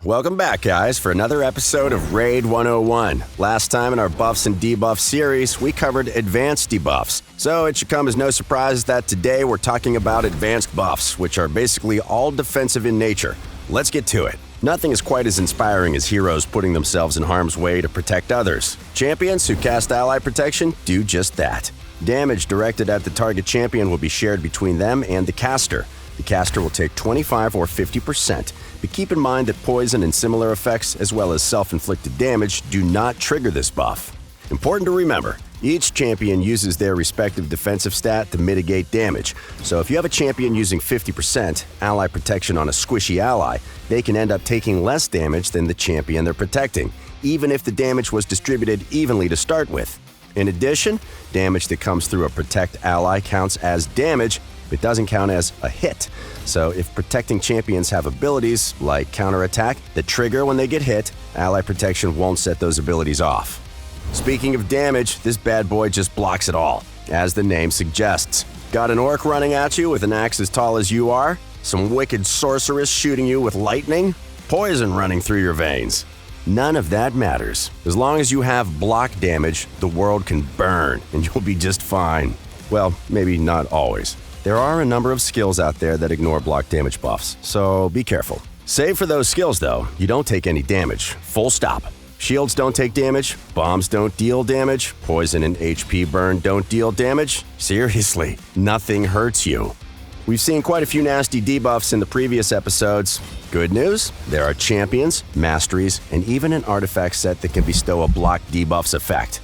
Welcome back, guys, for another episode of Raid 101. Last time in our Buffs and Debuffs series, we covered advanced debuffs. So it should come as no surprise that today we're talking about advanced buffs, which are basically all defensive in nature. Let's get to it. Nothing is quite as inspiring as heroes putting themselves in harm's way to protect others. Champions who cast ally protection do just that. Damage directed at the target champion will be shared between them and the caster. The caster will take 25 or 50%, but keep in mind that poison and similar effects, as well as self-inflicted damage, do not trigger this buff. Important to remember, each champion uses their respective defensive stat to mitigate damage, so if you have a champion using 50% ally protection on a squishy ally, they can end up taking less damage than the champion they're protecting, even if the damage was distributed evenly to start with. In addition, damage that comes through a protect ally counts as damage, but doesn't count as a hit. So if protecting champions have abilities, like counterattack, that trigger when they get hit, ally protection won't set those abilities off. Speaking of damage, this bad boy just blocks it all, as the name suggests. Got an orc running at you with an axe as tall as you are? Some wicked sorceress shooting you with lightning? Poison running through your veins? None of that matters. As long as you have block damage, the world can burn, and you'll be just fine. Well, maybe not always. There are a number of skills out there that ignore block damage buffs, so be careful. Save for those skills, though, you don't take any damage. Full stop. Shields don't take damage, bombs don't deal damage, poison and HP burn don't deal damage. Seriously, nothing hurts you. We've seen quite a few nasty debuffs in the previous episodes. Good news, there are champions, masteries, and even an artifact set that can bestow a block debuffs effect.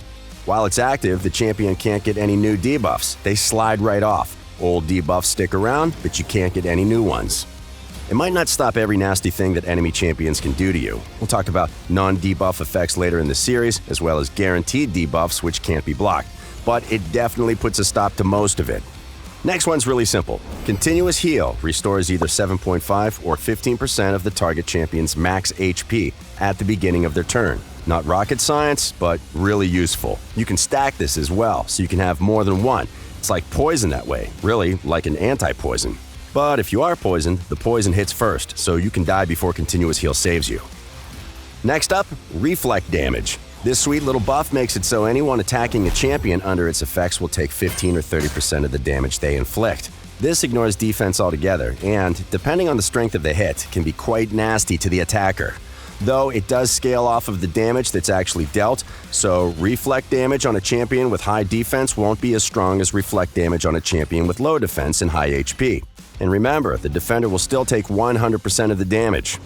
While it's active, the champion can't get any new debuffs. They slide right off. Old debuffs stick around, but you can't get any new ones. It might not stop every nasty thing that enemy champions can do to you. We'll talk about non-debuff effects later in the series, as well as guaranteed debuffs which can't be blocked, but it definitely puts a stop to most of it. Next one's really simple. Continuous Heal restores either 7.5 or 15% of the target champion's max HP at the beginning of their turn. Not rocket science, but really useful. You can stack this as well, so you can have more than one. It's like poison that way, really like an anti-poison. But if you are poisoned, the poison hits first, so you can die before Continuous Heal saves you. Next up, Reflect Damage. This sweet little buff makes it so anyone attacking a champion under its effects will take 15 or 30% of the damage they inflict. This ignores defense altogether, and, depending on the strength of the hit, can be quite nasty to the attacker. Though it does scale off of the damage that's actually dealt, so reflect damage on a champion with high defense won't be as strong as reflect damage on a champion with low defense and high HP. And remember, the defender will still take 100% of the damage.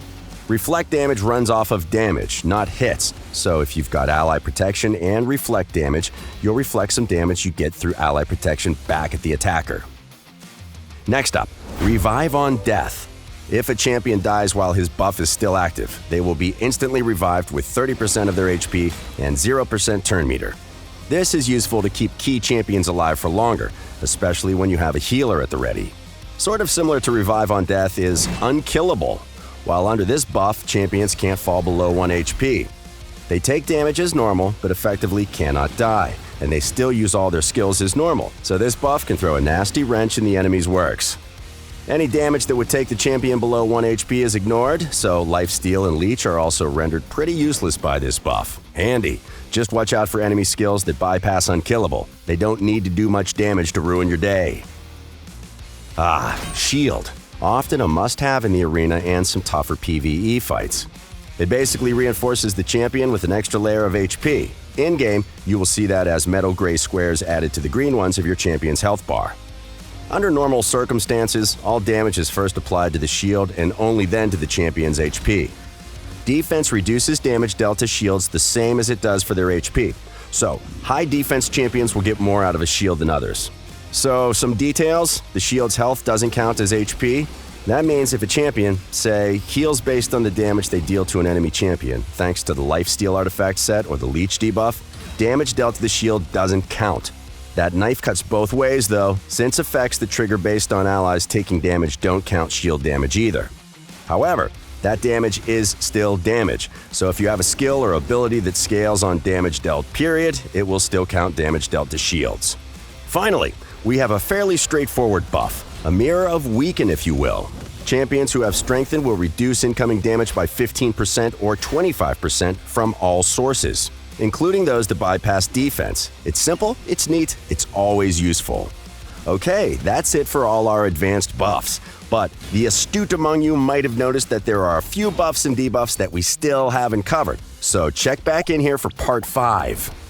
Reflect damage runs off of damage, not hits, so if you've got ally protection and reflect damage, you'll reflect some damage you get through ally protection back at the attacker. Next up, Revive on Death. If a champion dies while his buff is still active, they will be instantly revived with 30% of their HP and 0% turn meter. This is useful to keep key champions alive for longer, especially when you have a healer at the ready. Sort of similar to Revive on Death is Unkillable. While under this buff, champions can't fall below 1 HP. They take damage as normal, but effectively cannot die, and they still use all their skills as normal, so this buff can throw a nasty wrench in the enemy's works. Any damage that would take the champion below 1 HP is ignored, so Lifesteal and Leech are also rendered pretty useless by this buff. Handy. Just watch out for enemy skills that bypass Unkillable. They don't need to do much damage to ruin your day. Shield. Often a must-have in the arena and some tougher PvE fights. It basically reinforces the champion with an extra layer of HP. In-game, you will see that as metal gray squares added to the green ones of your champion's health bar. Under normal circumstances, all damage is first applied to the shield and only then to the champion's HP. Defense reduces damage dealt to shields the same as it does for their HP, so high defense champions will get more out of a shield than others. So, some details: the shield's health doesn't count as HP. That means if a champion, say, heals based on the damage they deal to an enemy champion, thanks to the Lifesteal artifact set or the Leech debuff, damage dealt to the shield doesn't count. That knife cuts both ways, though, since effects that trigger based on allies taking damage don't count shield damage either. However, that damage is still damage, so if you have a skill or ability that scales on damage dealt period, it will still count damage dealt to shields. Finally, we have a fairly straightforward buff, a mirror of Weaken if you will. Champions who have Strengthened will reduce incoming damage by 15% or 25% from all sources, including those that bypass defense. It's simple, it's neat, it's always useful. Okay, that's it for all our advanced buffs. But the astute among you might have noticed that there are a few buffs and debuffs that we still haven't covered. So check back in here for part 5.